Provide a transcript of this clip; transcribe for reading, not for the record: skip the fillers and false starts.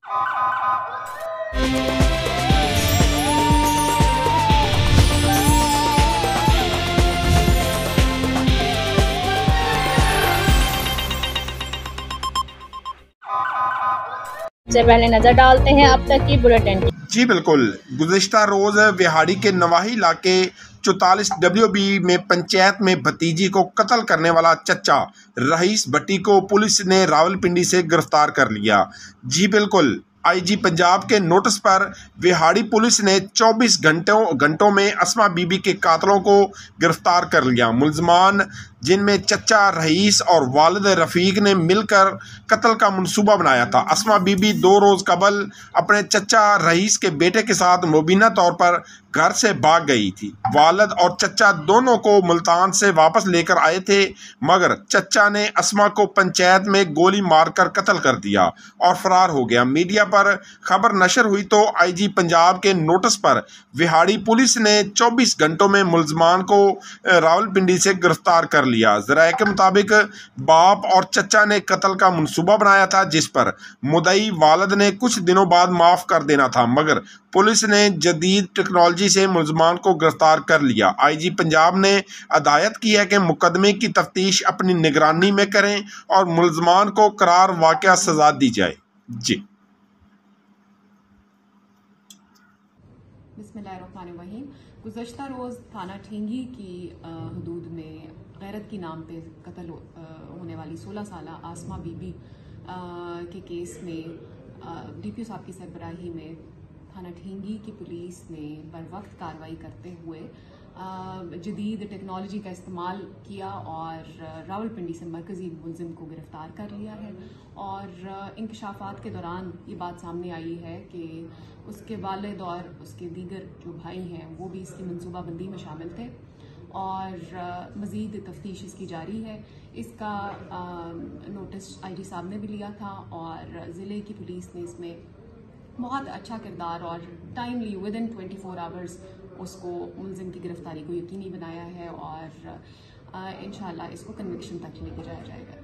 से पहले नजर डालते हैं अब तक की बुलेटिन की। जी बिल्कुल, गुज़िश्ता रोज विहाड़ी के नवाही इलाके 44 WB में पंचायत में भतीजी को कत्ल करने वाला चचा रईस भट्टी को पुलिस ने रावलपिंडी से गिरफ्तार कर लिया। जी बिल्कुल, IG पंजाब के नोटिस पर विहाड़ी पुलिस ने 24 घंटों में अस्मा बीबी के कातलों को गिरफ्तार कर लिया। मुलजमान जिनमें चचा रईस और वालिद रफ़ीक ने मिलकर कत्ल का मंसूबा बनाया था। अस्मा बीबी 2 रोज़ कबल अपने चचा रईस के बेटे के साथ मुबीना तौर पर घर से भाग गई थी। वालिद और चचा दोनों को मुल्तान से वापस लेकर आए थे, मगर चचा ने अस्मा को पंचायत में गोली मारकर कत्ल कर दिया और फरार हो गया। मीडिया पर खबर नशर हुई तो IG पंजाब के नोटिस पर विहाड़ी पुलिस ने 24 घंटों में मुलजमान को रावलपिंडी से गिरफ्तार कर लिया। ज़राए के मुताबिक बाप और चचा ने कत्ल का मंसूबा बनाया था, जिस पर मुद्दई वालिद ने कुछ दिनों बाद माफ़ कर देना था, मगर पुलिस ने जदीद टेक्नोलॉजी से मुलजमान को गिरफ्तार कर लिया। IG पंजाब ने हदायत की है कि मुकदमे की तफ्तीश अपनी निगरानी में करें और मुलजमान को करार वाक़या सजा दी जाए। जी बिस्मिल्लाहिर्रहमानिर्रहीम। गुज़श्ता रोज़ थाना ठेंगी की हदूद में गैरत की नाम पे कत्ल होने वाली 16 साल आसमा बीबी के केस में DPO साहब की सरबराही में थाना ठेंगी की पुलिस ने बर वक्त कार्रवाई करते हुए जदीद टेक्नोलॉजी का इस्तेमाल किया और रावलपिंडी से मरकज़ी मुलजिम को गिरफ़्तार कर लिया है। और इंकशाफात के दौरान ये बात सामने आई है कि उसके वालिद और उसके दीगर जो भाई हैं वो भी इसकी मनसूबाबंदी में शामिल थे और मज़ीद तफ्तीश इसकी जारी है। इसका नोटिस IG साहब ने भी लिया था और ज़िले की पुलिस ने इसमें बहुत अच्छा किरदार और टाइमली विदिन 24 आवर्स उसको मुलजिम की गिरफ्तारी को यकीनी बनाया है और इंशाल्लाह इसको कन्विक्शन तक लेके जाया जाएगा।